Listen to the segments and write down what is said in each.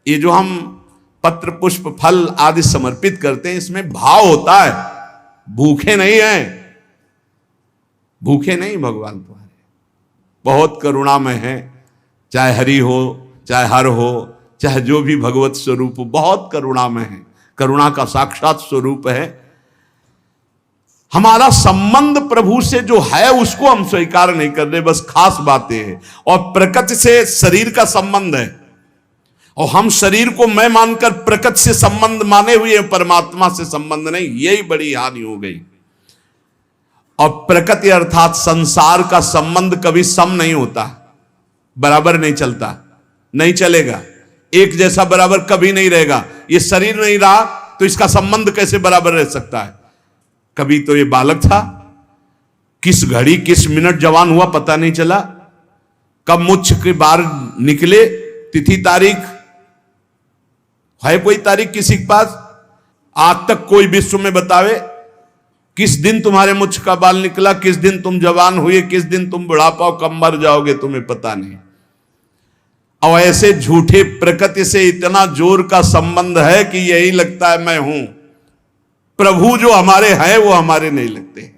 ये जो हम पत्र पुष्प फल आदि समर्पित करते हैं, इसमें भाव होता है। भूखे नहीं हैं, भूखे नहीं भगवान तुम्हारे, बहुत करुणामय है। चाहे हरि हो, चाहे हर हो, चाहे जो भी भगवत स्वरूप हो, बहुत करुणामय है, करुणा का साक्षात स्वरूप है। हमारा संबंध प्रभु से जो है उसको हम स्वीकार नहीं कर रहे, बस खास बातें हैं। और प्रकृति से शरीर का संबंध है, और हम शरीर को मैं मानकर प्रकृति से संबंध माने हुए, परमात्मा से संबंध नहीं। यही बड़ी हानि हो गई। और प्रकृति अर्थात संसार का संबंध कभी सम नहीं होता, बराबर नहीं चलता, नहीं चलेगा, एक जैसा बराबर कभी नहीं रहेगा। ये शरीर नहीं रहा तो इसका संबंध कैसे बराबर रह सकता है? कभी तो ये बालक था, किस घड़ी किस मिनट जवान हुआ पता नहीं चला, कब मुझ के बाहर निकले, तिथि तारीख है कोई तारीख किसी के पास? आज तक कोई विश्व में बतावे किस दिन तुम्हारे मुझ का बाल निकला, किस दिन तुम जवान हुए, किस दिन तुम बुढ़ापा कम मर जाओगे, तुम्हें पता नहीं। और ऐसे झूठे प्रकृति से इतना जोर का संबंध है कि यही लगता है मैं हूं। प्रभु जो हमारे हैं वो हमारे नहीं लगते।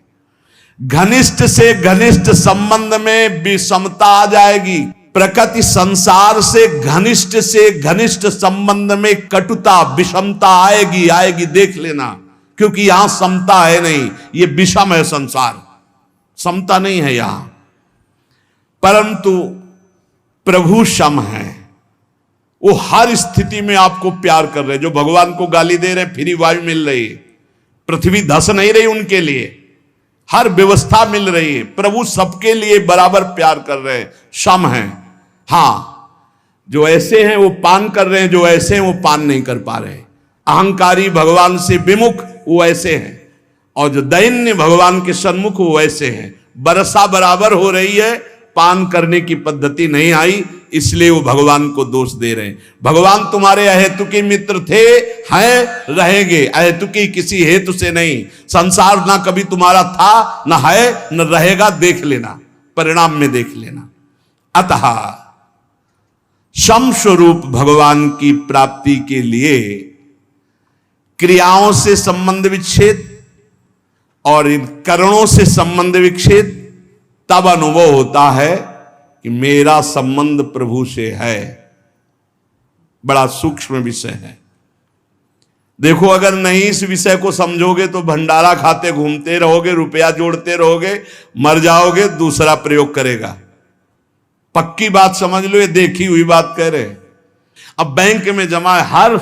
घनिष्ठ से घनिष्ठ संबंध में विषमता आ जाएगी। प्रकृति संसार से घनिष्ठ संबंध में कटुता विषमता आएगी, आएगी, देख लेना। क्योंकि यहां समता है नहीं, ये विषम है संसार, समता नहीं है यहां। परंतु प्रभु सम है, वो हर स्थिति में आपको प्यार कर रहे। जो भगवान को गाली दे रहे, फ्री वायु मिल रही है, पृथ्वी धस नहीं रही उनके लिए, हर व्यवस्था मिल रही है। प्रभु सबके लिए बराबर प्यार कर रहे हैं, सम है। हां, जो ऐसे हैं वो पान कर रहे हैं, जो ऐसे हैं वो पान नहीं कर पा रहे। अहंकारी भगवान से विमुख वो ऐसे हैं, और जो दैन्य भगवान के सन्मुख वो ऐसे हैं। बरसा बराबर हो रही है, पान करने की पद्धति नहीं आई, इसलिए वो भगवान को दोष दे रहे हैं। भगवान तुम्हारे अहेतुकी मित्र थे, हैं, रहेंगे, अहेतुकी किसी हेतु से नहीं। संसार ना कभी तुम्हारा था, ना है, न रहेगा, देख लेना, परिणाम में देख लेना। अतः सम स्वरूप भगवान की प्राप्ति के लिए क्रियाओं से संबंध विच्छेद और इन करणों से संबंध विच्छेद, तब अनुभव होता है कि मेरा संबंध प्रभु से है। बड़ा सूक्ष्म विषय है। देखो, अगर नहीं इस विषय को समझोगे तो भंडारा खाते घूमते रहोगे, रुपया जोड़ते रहोगे, मर जाओगे, दूसरा प्रयोग करेगा। पक्की बात समझ लो, ये देखी हुई बात कह रहे। अब बैंक में जमा है, हर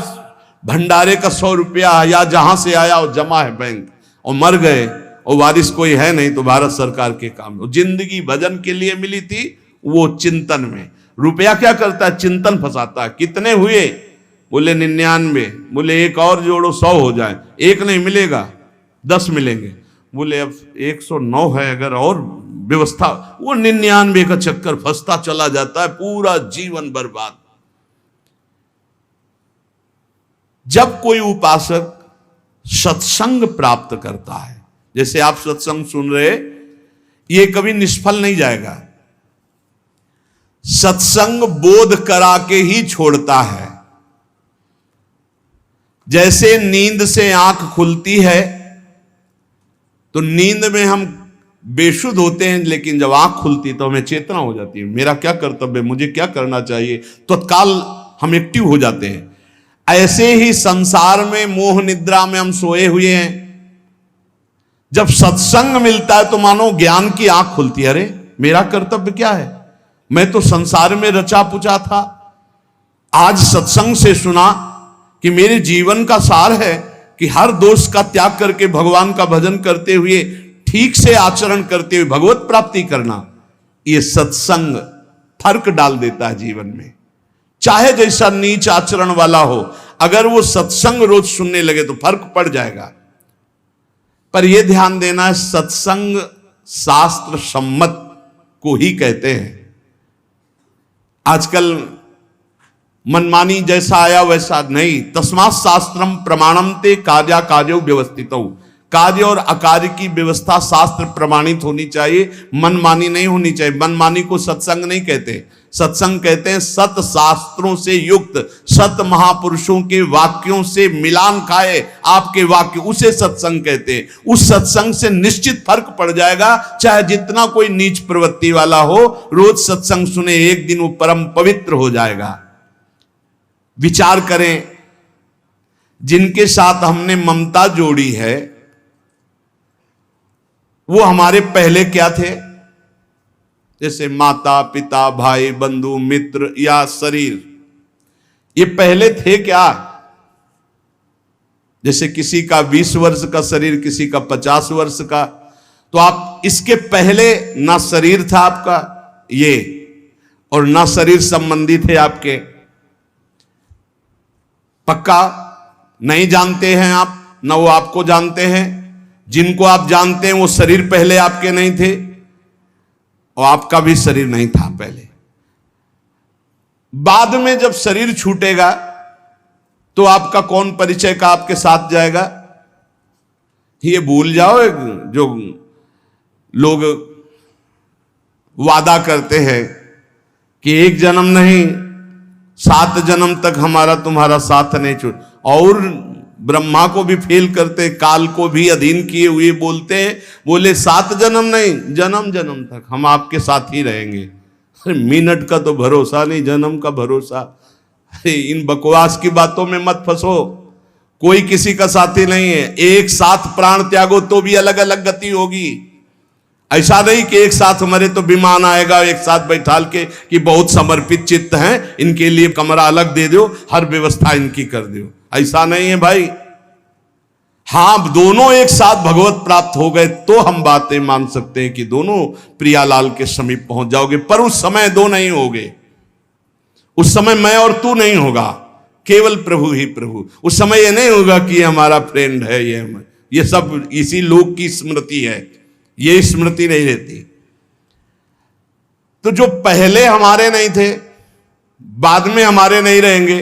भंडारे का 100 रुपया या जहां से आया वो जमा है बैंक, और मर गए और वारिस कोई है नहीं, तो भारत सरकार के काम। जिंदगी भजन के लिए मिली थी, वो चिंतन में। रुपया क्या करता है? चिंतन फंसाता है। कितने हुए? बोले 99। बोले एक और जोड़ो 100 हो जाए। एक नहीं मिलेगा, 10 मिलेंगे। बोले अब 109 है, अगर और व्यवस्था, वो 99 का चक्कर फंसता चला जाता है, पूरा जीवन बर्बाद। जब कोई उपासक सत्संग प्राप्त करता है, जैसे आप सत्संग सुन रहे, ये कभी निष्फल नहीं जाएगा। सत्संग बोध करा के ही छोड़ता है। जैसे नींद से आंख खुलती है तो नींद में हम बेशुद्ध होते हैं, लेकिन जब आंख खुलती तो हमें चेतना हो जाती है, मेरा क्या कर्तव्य है, मुझे क्या करना चाहिए, तो तत्काल हम एक्टिव हो जाते हैं। ऐसे ही संसार में मोह निद्रा में हम सोए हुए हैं। जब सत्संग मिलता है तो मानो ज्ञान की आंख खुलती है। अरे मेरा कर्तव्य क्या है, मैं तो संसार में रचा पुचा था, आज सत्संग से सुना कि मेरे जीवन का सार है कि हर दोष का त्याग करके भगवान का भजन करते हुए, ठीक से आचरण करते हुए भगवत प्राप्ति करना। ये सत्संग फर्क डाल देता है जीवन में। चाहे जैसा नीच आचरण वाला हो, अगर वो सत्संग रोज सुनने लगे तो फर्क पड़ जाएगा। पर यह ध्यान देना है, सत्संग शास्त्र सम्मत को ही कहते हैं। आजकल मनमानी जैसा आया वैसा नहीं। तस्मात् शास्त्रम प्रमाणम ते कार्या कार्यो व्यवस्थित। कार्य और अकार्य की व्यवस्था शास्त्र प्रमाणित होनी चाहिए, मनमानी नहीं होनी चाहिए। मनमानी को सत्संग नहीं कहते, सत्संग कहते हैं सत शास्त्रों से युक्त, सत महापुरुषों के वाक्यों से मिलान खाए आपके वाक्य, उसे सत्संग कहते हैं। उस सत्संग से निश्चित फर्क पड़ जाएगा, चाहे जितना कोई नीच प्रवृत्ति वाला हो, रोज सत्संग सुने, एक दिन वो परम पवित्र हो जाएगा। विचार करें, जिनके साथ हमने ममता जोड़ी है वो हमारे पहले क्या थे? जैसे माता पिता, भाई बंधु मित्र या शरीर, ये पहले थे क्या? जैसे किसी का 20 वर्ष का शरीर, किसी का 50 वर्ष का, तो आप इसके पहले ना शरीर था आपका ये, और ना शरीर संबंधी थे आपके, पक्का नहीं जानते हैं आप, ना वो आपको जानते हैं। जिनको आप जानते हैं वो शरीर पहले आपके नहीं थे, और आपका भी शरीर नहीं था पहले। बाद में जब शरीर छूटेगा तो आपका कौन परिचय का आपके साथ जाएगा? ये भूल जाओ, जो लोग वादा करते हैं कि एक जन्म नहीं 7 जन्म तक हमारा तुम्हारा साथ नहीं छूट, और ब्रह्मा को भी फेल करते, काल को भी अधीन किए हुए बोलते हैं, बोले 7 जन्म नहीं, जन्म जन्म तक हम आपके साथ ही रहेंगे। अरे मिनट का तो भरोसा नहीं, जन्म का भरोसा। अरे इन बकवास की बातों में मत फंसो, कोई किसी का साथी नहीं है। एक साथ प्राण त्यागो तो भी अलग अलग गति होगी। ऐसा नहीं कि एक साथ मरे तो विमान आएगा एक साथ बैठाल के कि बहुत समर्पित चित्त हैं, इनके लिए कमरा अलग दे दो, हर व्यवस्था इनकी कर दो। ऐसा नहीं है भाई। हाँ, दोनों एक साथ भगवत प्राप्त हो गए तो हम बातें मान सकते हैं कि दोनों प्रियालाल के समीप पहुंच जाओगे, पर उस समय दो नहीं होगे। उस समय मैं और तू नहीं होगा, केवल प्रभु ही प्रभु। उस समय ये नहीं होगा कि ये हमारा फ्रेंड है, ये सब इसी लोक की स्मृति है, ये स्मृति नहीं रहती। तो जो पहले हमारे नहीं थे, बाद में हमारे नहीं रहेंगे,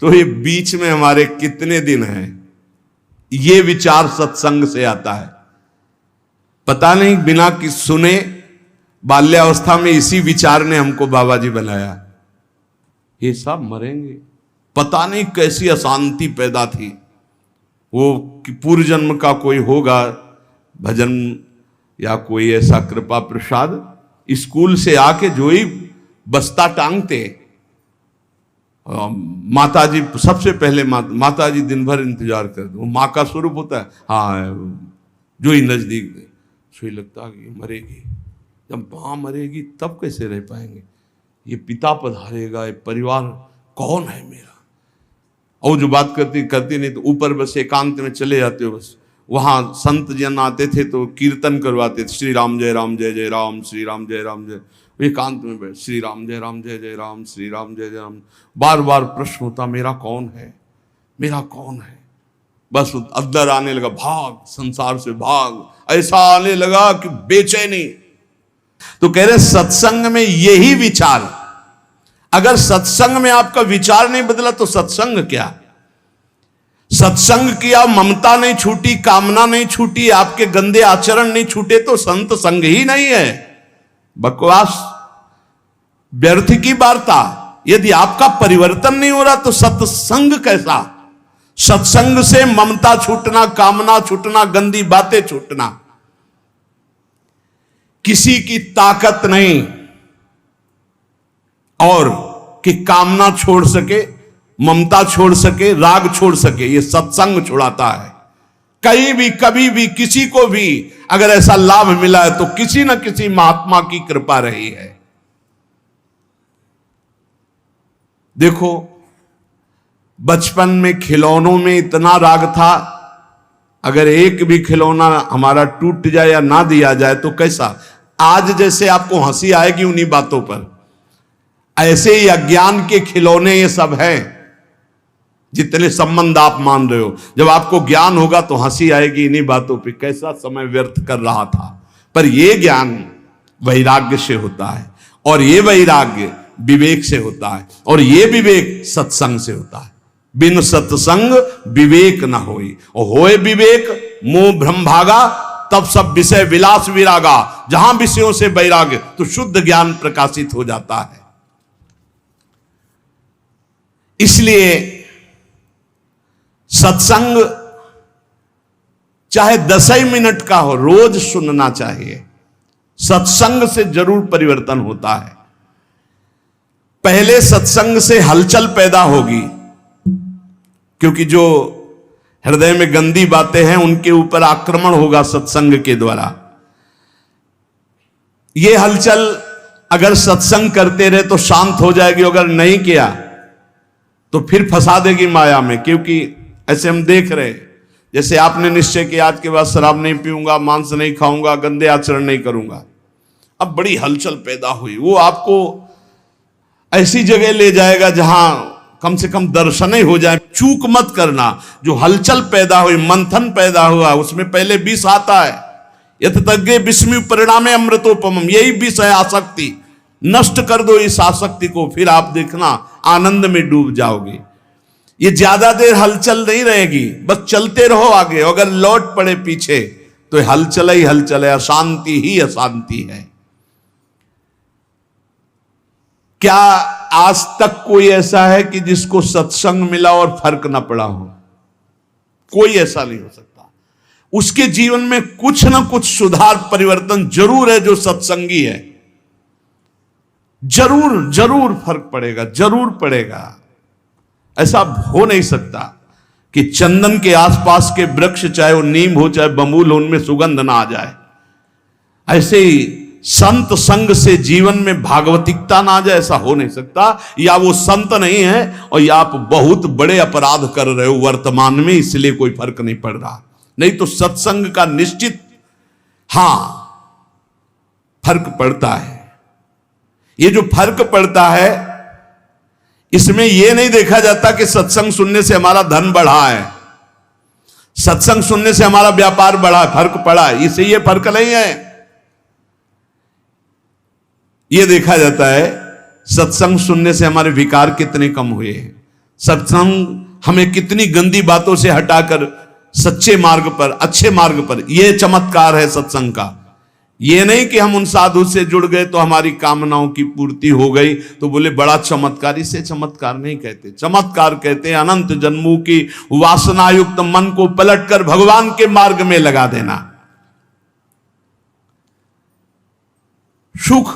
तो ये बीच में हमारे कितने दिन हैं, ये विचार सत्संग से आता है। पता नहीं बिना कि सुने बाल्यावस्था में इसी विचार ने हमको बाबा जी बनाया। ये सब मरेंगे, पता नहीं कैसी अशांति पैदा थी। वो कि पूर्व जन्म का कोई होगा भजन या कोई ऐसा कृपा प्रसाद, स्कूल से आके जो ही बस्ता टांगते, माता जी सबसे पहले माता जी दिन भर इंतजार करते, वो माँ का स्वरूप होता है। हाँ, जो ही नजदीक सही लगता कि मरेगी, जब माँ मरेगी तब कैसे रह पाएंगे, ये पिता पधारेगा, ये परिवार कौन है मेरा। और जो बात करती नहीं तो ऊपर बस एकांत में चले जाते हो। बस वहाँ संत जन आते थे तो कीर्तन करवाते थे, श्री राम जय जय राम, श्री राम जय जय। एकांत में बैठ श्री राम जय जय राम, श्री राम जय राम। बार बार प्रश्न होता मेरा कौन है, मेरा कौन है। बस अंदर आने लगा, भाग संसार से भाग, ऐसा आने लगा कि बेचैनी। तो कह रहे सत्संग में यही विचार, अगर सत्संग में आपका विचार नहीं बदला तो सत्संग क्या। सत्संग किया, ममता नहीं छूटी, कामना नहीं छूटी, आपके गंदे आचरण नहीं छूटे तो संत संग ही नहीं है। बकवास, व्यर्थ की वार्ता। यदि आपका परिवर्तन नहीं हो रहा तो सत्संग कैसा। सत्संग से ममता छूटना, कामना छूटना, गंदी बातें छूटना। किसी की ताकत नहीं और कि कामना छोड़ सके, ममता छोड़ सके, राग छोड़ सके, ये सत्संग छुड़ाता है। कहीं भी कभी भी किसी को भी अगर ऐसा लाभ मिला है तो किसी न किसी महात्मा की कृपा रही है। देखो, बचपन में खिलौनों में इतना राग था, अगर एक भी खिलौना हमारा टूट जाए या ना दिया जाए तो कैसा। आज जैसे आपको हंसी आएगी उन्हीं बातों पर, ऐसे ही अज्ञान के खिलौने ये सब हैं। जितने संबंध आप मान रहे हो, जब आपको ज्ञान होगा तो हंसी आएगी इन्हीं बातों पे, कैसा समय व्यर्थ कर रहा था। पर यह ज्ञान वैराग्य से होता है, और यह वैराग्य विवेक से होता है, और यह विवेक सत्संग से होता है। बिन सत्संग विवेक न होई, और होए विवेक मोह भ्रम भागा, तब सब विषय विलास विरागा। जहां विषयों से वैराग्य तो शुद्ध ज्ञान प्रकाशित हो जाता है। इसलिए सत्संग चाहे 10 ही मिनट का हो, रोज सुनना चाहिए। सत्संग से जरूर परिवर्तन होता है। पहले सत्संग से हलचल पैदा होगी, क्योंकि जो हृदय में गंदी बातें हैं उनके ऊपर आक्रमण होगा सत्संग के द्वारा। ये हलचल अगर सत्संग करते रहे तो शांत हो जाएगी, अगर नहीं किया तो फिर फंसा देगी माया में। क्योंकि ऐसे हम देख रहे हैं, जैसे आपने निश्चय किया आज के बाद शराब नहीं पीऊंगा, मांस नहीं खाऊंगा, गंदे आचरण नहीं करूंगा। अब बड़ी हलचल पैदा हुई, वो आपको ऐसी जगह ले जाएगा जहां कम से कम दर्शन ही हो जाए। चूक मत करना। जो हलचल पैदा हुई, मंथन पैदा हुआ, उसमें पहले विष आता है। यतज्ञे विस्मि परिणामे अमृतोपमम, यही विष है आसक्ति। नष्ट कर दो इस आसक्ति को, फिर आप देखना आनंद में डूब जाओगे। ये ज्यादा देर हलचल नहीं रहेगी, बस चलते रहो आगे। अगर लौट पड़े पीछे तो हलचल ही हलचल है, अशांति ही अशांति है। क्या आज तक कोई ऐसा है कि जिसको सत्संग मिला और फर्क ना पड़ा हो? कोई ऐसा नहीं हो सकता। उसके जीवन में कुछ ना कुछ सुधार परिवर्तन जरूर है। जो सत्संगी है जरूर जरूर फर्क पड़ेगा, जरूर पड़ेगा। ऐसा हो नहीं सकता कि चंदन के आसपास के वृक्ष, चाहे वो नीम हो चाहे बबूल हो, उनमें सुगंध ना आ जाए। ऐसे ही संत संग से जीवन में भागवतिकता ना आ जाए, ऐसा हो नहीं सकता। या वो संत नहीं है और या आप बहुत बड़े अपराध कर रहे हो वर्तमान में, इसलिए कोई फर्क नहीं पड़ रहा। नहीं तो सत्संग का निश्चित हां फर्क पड़ता है। ये जो फर्क पड़ता है, इसमें यह नहीं देखा जाता कि सत्संग सुनने से हमारा धन बढ़ा है, सत्संग सुनने से हमारा व्यापार बढ़ा, फर्क पड़ा है। इसे ये फर्क नहीं है। यह देखा जाता है सत्संग सुनने से हमारे विकार कितने कम हुए हैं, सत्संग हमें कितनी गंदी बातों से हटाकर सच्चे मार्ग पर, अच्छे मार्ग पर, यह चमत्कार है सत्संग का। यह नहीं कि हम उन साधु से जुड़ गए तो हमारी कामनाओं की पूर्ति हो गई तो बोले बड़ा चमत्कार। इसे चमत्कार नहीं कहते। चमत्कार कहते हैं अनंत जन्मों की वासनायुक्त मन को पलटकर भगवान के मार्ग में लगा देना। सुख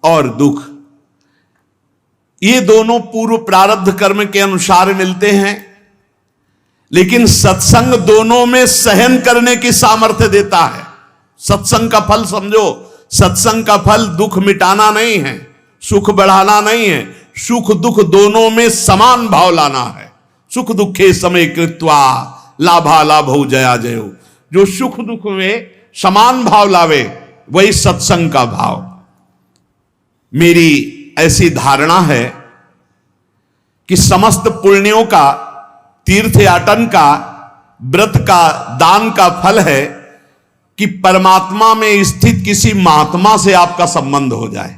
और दुख ये दोनों पूर्व प्रारब्ध कर्म के अनुसार मिलते हैं, लेकिन सत्संग दोनों में सहन करने की सामर्थ्य देता है। सत्संग का फल समझो, सत्संग का फल दुख मिटाना नहीं है, सुख बढ़ाना नहीं है, सुख दुख दोनों में समान भाव लाना है। सुख दुखे समय कृत्वा लाभा लाभो जया जयो। जो सुख दुख में समान भाव लावे वही सत्संग का भाव। मेरी ऐसी धारणा है कि समस्त पुण्यों का, तीर्थ याटन का, व्रत का, दान का फल है कि परमात्मा में स्थित किसी महात्मा से आपका संबंध हो जाए।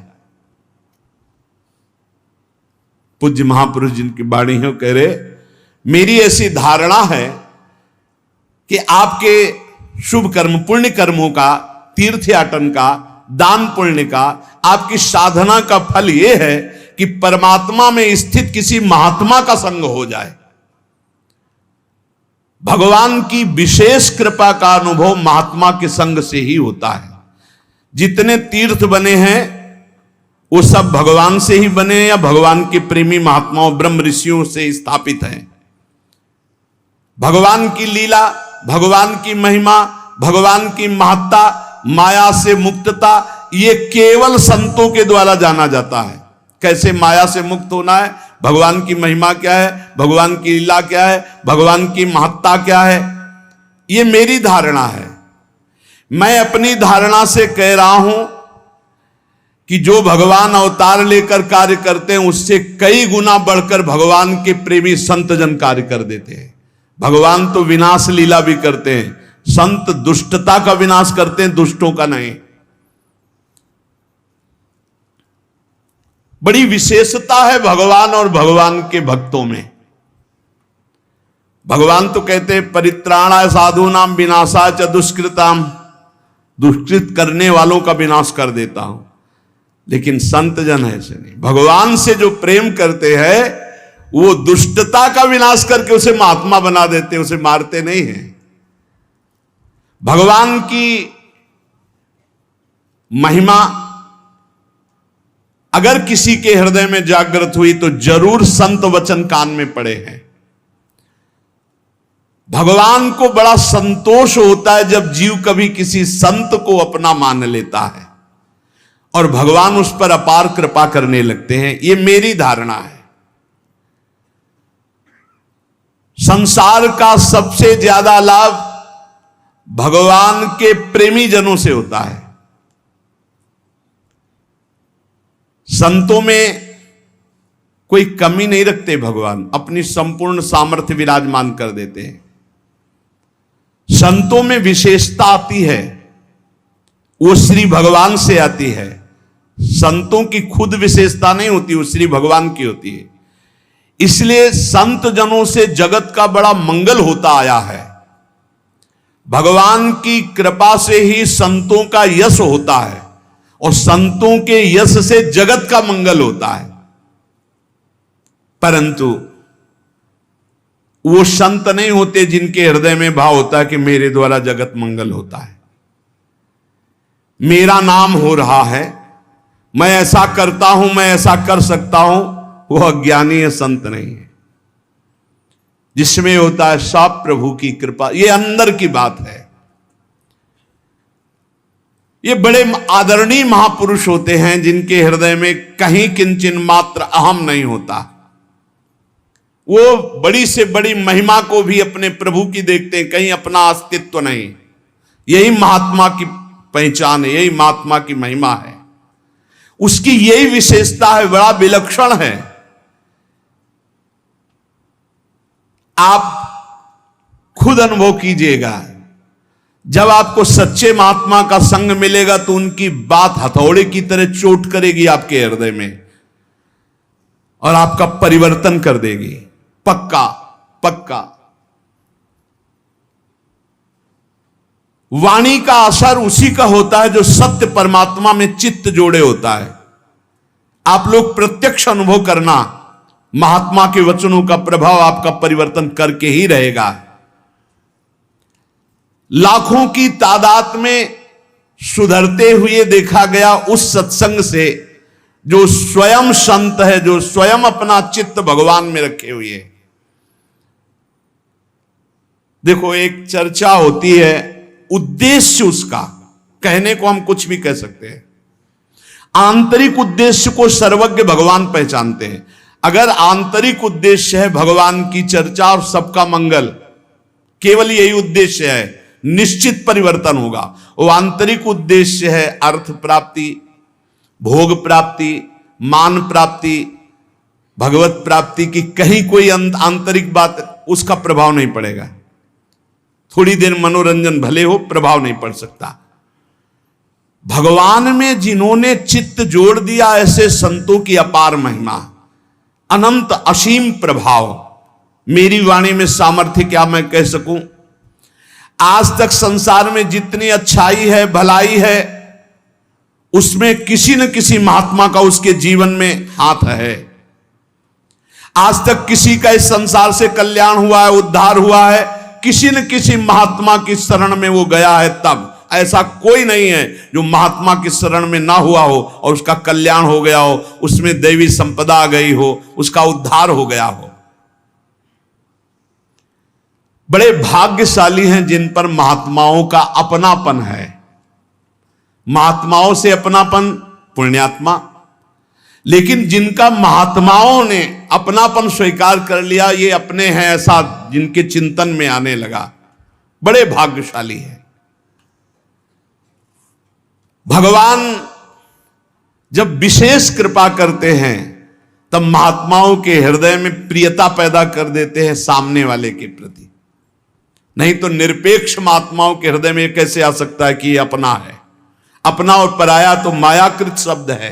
पूज्य महापुरुष जिनकी वाणी है कह रहे, मेरी ऐसी धारणा है कि आपके शुभ कर्म, पुण्य कर्मों का, तीर्थ याटन का, दान पुण्य का, आपकी साधना का फल यह है कि परमात्मा में स्थित किसी महात्मा का संग हो जाए। भगवान की विशेष कृपा का अनुभव महात्मा के संग से ही होता है। जितने तीर्थ बने हैं वो सब भगवान से ही बने या भगवान के प्रेमी महात्माओं ब्रह्म ऋषियों से स्थापित हैं। भगवान की लीला, भगवान की महिमा, भगवान की महत्ता, माया से मुक्तता, ये केवल संतों के द्वारा जाना जाता है। कैसे माया से मुक्त होना है, भगवान की महिमा क्या है, भगवान की लीला क्या है, भगवान की महत्ता क्या है, ये मेरी धारणा है। मैं अपनी धारणा से कह रहा हूं कि जो भगवान अवतार लेकर कार्य करते हैं उससे कई गुना बढ़कर भगवान के प्रेमी संत जन कार्य कर देते हैं। भगवान तो विनाश लीला भी करते हैं, संत दुष्टता का विनाश करते हैं, दुष्टों का नहीं। बड़ी विशेषता है भगवान और भगवान के भक्तों में। भगवान तो कहते हैं परित्राणाय साधूनाम विनाशाय च दुष्कृताम, दुष्कृत करने वालों का विनाश कर देता हूं। लेकिन संत जन ऐसे नहीं, भगवान से जो प्रेम करते हैं वो दुष्टता का विनाश करके उसे महात्मा बना देते, उसे मारते नहीं हैं। भगवान की महिमा अगर किसी के हृदय में जागृत हुई तो जरूर संत वचन कान में पड़े हैं। भगवान को बड़ा संतोष होता है जब जीव कभी किसी संत को अपना मान लेता है और भगवान उस पर अपार कृपा करने लगते हैं। यह मेरी धारणा है। संसार का सबसे ज्यादा लाभ भगवान के प्रेमी जनों से होता है। संतों में कोई कमी नहीं रखते भगवान, अपनी संपूर्ण सामर्थ्य विराजमान कर देते हैं। संतों में विशेषता आती है, वो श्री भगवान से आती है। संतों की खुद विशेषता नहीं होती, वो श्री भगवान की होती है। इसलिए संत जनों से जगत का बड़ा मंगल होता आया है। भगवान की कृपा से ही संतों का यश होता है और संतों के यश से जगत का मंगल होता है। परंतु वो संत नहीं होते जिनके हृदय में भाव होता है कि मेरे द्वारा जगत मंगल होता है, मेरा नाम हो रहा है, मैं ऐसा करता हूं, मैं ऐसा कर सकता हूं। वो अज्ञानी है, संत नहीं है। जिसमें होता है सब प्रभु की कृपा। ये अंदर की बात है। ये बड़े आदरणीय महापुरुष होते हैं जिनके हृदय में कहीं किंचन मात्र अहम नहीं होता। वो बड़ी से बड़ी महिमा को भी अपने प्रभु की देखते हैं, कहीं अपना अस्तित्व नहीं। यही महात्मा की पहचान है, यही महात्मा की महिमा है। उसकी यही विशेषता है, बड़ा विलक्षण है। आप खुद अनुभव कीजिएगा, जब आपको सच्चे महात्मा का संग मिलेगा तो उनकी बात हथौड़े की तरह चोट करेगी आपके हृदय में और आपका परिवर्तन कर देगी, पक्का पक्का। वाणी का असर उसी का होता है जो सत्य परमात्मा में चित्त जोड़े होता है। आप लोग प्रत्यक्ष अनुभव करना, महात्मा के वचनों का प्रभाव आपका परिवर्तन करके ही रहेगा। लाखों की तादाद में सुधरते हुए देखा गया उस सत्संग से जो स्वयं संत है, जो स्वयं अपना चित्त भगवान में रखे हुए है। देखो, एक चर्चा होती है, उद्देश्य उसका, कहने को हम कुछ भी कह सकते हैं। आंतरिक उद्देश्य को सर्वज्ञ भगवान पहचानते हैं। अगर आंतरिक उद्देश्य है भगवान की चर्चा और सबका मंगल, केवल यही उद्देश्य है, निश्चित परिवर्तन होगा। वो आंतरिक उद्देश्य है अर्थ प्राप्ति, भोग प्राप्ति, मान प्राप्ति, भगवत प्राप्ति की कहीं कोई आंतरिक बात, उसका प्रभाव नहीं पड़ेगा। थोड़ी देर मनोरंजन भले हो, प्रभाव नहीं पड़ सकता। भगवान में जिन्होंने चित्त जोड़ दिया, ऐसे संतों की अपार महिमा, अनंत असीम प्रभाव। मेरी वाणी में सामर्थ्य क्या मैं कह सकूं। आज तक संसार में जितनी अच्छाई है, भलाई है, उसमें किसी न किसी महात्मा का उसके जीवन में हाथ है। आज तक किसी का इस संसार से कल्याण हुआ है, उद्धार हुआ है, किसी न किसी महात्मा की शरण में वो गया है। तब ऐसा कोई नहीं है जो महात्मा की शरण में ना हुआ हो और उसका कल्याण हो गया हो, उसमें दैवी संपदा आ गई हो, उसका उद्धार हो गया हो। बड़े भाग्यशाली हैं जिन पर महात्माओं का अपनापन है। महात्माओं से अपनापन पुण्यात्मा, लेकिन जिनका महात्माओं ने अपनापन स्वीकार कर लिया, ये अपने हैं ऐसा जिनके चिंतन में आने लगा, बड़े भाग्यशाली हैं। भगवान जब विशेष कृपा करते हैं तब महात्माओं के हृदय में प्रियता पैदा कर देते हैं सामने वाले के प्रति। नहीं तो निरपेक्ष महात्माओं के हृदय में कैसे आ सकता है कि ये अपना है। अपना और पराया तो मायाकृत शब्द है,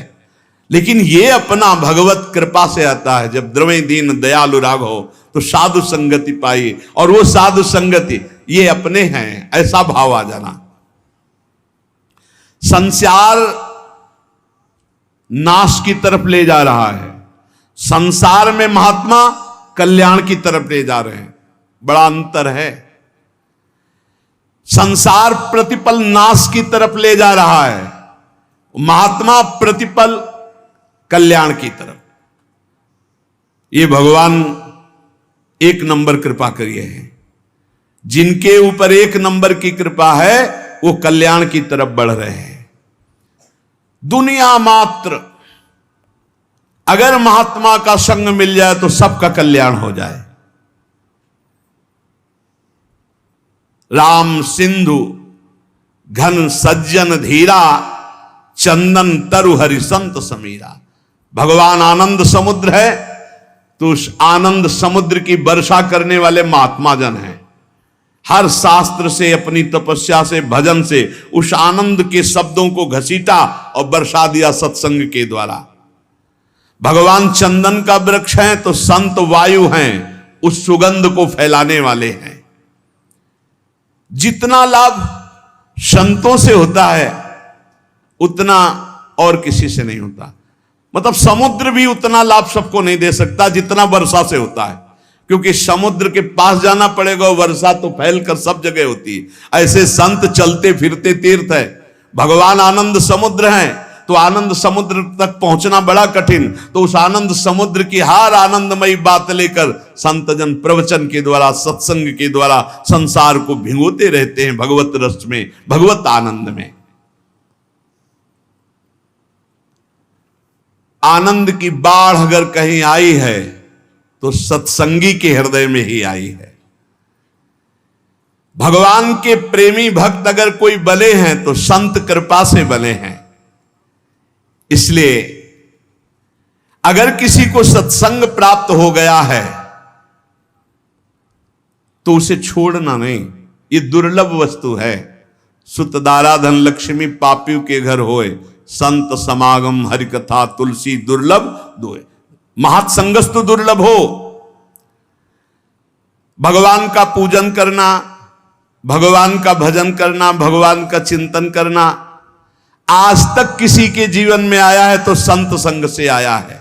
लेकिन ये अपना भगवत कृपा से आता है। जब द्रवे दीन दयालु राघव तो साधु संगति पाई, और वो साधु संगति ये अपने हैं, ऐसा भाव आ जाना। संसार नाश की तरफ ले जा रहा है, संसार में महात्मा कल्याण की तरफ ले जा रहे हैं, बड़ा अंतर है। संसार प्रतिपल नाश की तरफ ले जा रहा है, महात्मा प्रतिपल कल्याण की तरफ। ये भगवान एक नंबर कृपा करिए हैं। जिनके ऊपर एक नंबर की कृपा है वो कल्याण की तरफ बढ़ रहे हैं। दुनिया मात्र अगर महात्मा का संग मिल जाए तो सबका कल्याण हो जाए। राम सिंधु घन सज्जन धीरा, चंदन तरु हरि संत समीरा। भगवान आनंद समुद्र है, तो उस आनंद समुद्र की वर्षा करने वाले महात्मा जन हैं। हर शास्त्र से, अपनी तपस्या से, भजन से उस आनंद के शब्दों को घसीटा और बरसा दिया सत्संग के द्वारा। भगवान चंदन का वृक्ष है तो संत वायु हैं, उस सुगंध को फैलाने वाले हैं। जितना लाभ संतों से होता है उतना और किसी से नहीं होता। मतलब समुद्र भी उतना लाभ सबको नहीं दे सकता जितना वर्षा से होता है, क्योंकि समुद्र के पास जाना पड़ेगा, वर्षा तो फैलकर सब जगह होती है। ऐसे संत चलते फिरते तीर्थ है। भगवान आनंद समुद्र हैं, तो आनंद समुद्र तक पहुंचना बड़ा कठिन, तो उस आनंद समुद्र की हर आनंदमयी बात लेकर संतजन प्रवचन के द्वारा, सत्संग के द्वारा संसार को भिगोते रहते हैं भगवत रस में, भगवत आनंद में। आनंद की बाढ़ अगर कहीं आई है तो सत्संगी के हृदय में ही आई है। भगवान के प्रेमी भक्त अगर कोई बने हैं तो संत कृपा से बने हैं। इसलिए अगर किसी को सत्संग प्राप्त हो गया है तो उसे छोड़ना नहीं, ये दुर्लभ वस्तु है। सुतदारा धन लक्ष्मी पापियों के घर होए, संत समागम हरि कथा तुलसी दुर्लभ दोए। महत्संगस तो दुर्लभ हो। भगवान का पूजन करना, भगवान का भजन करना, भगवान का चिंतन करना आज तक किसी के जीवन में आया है तो संत संग से आया है।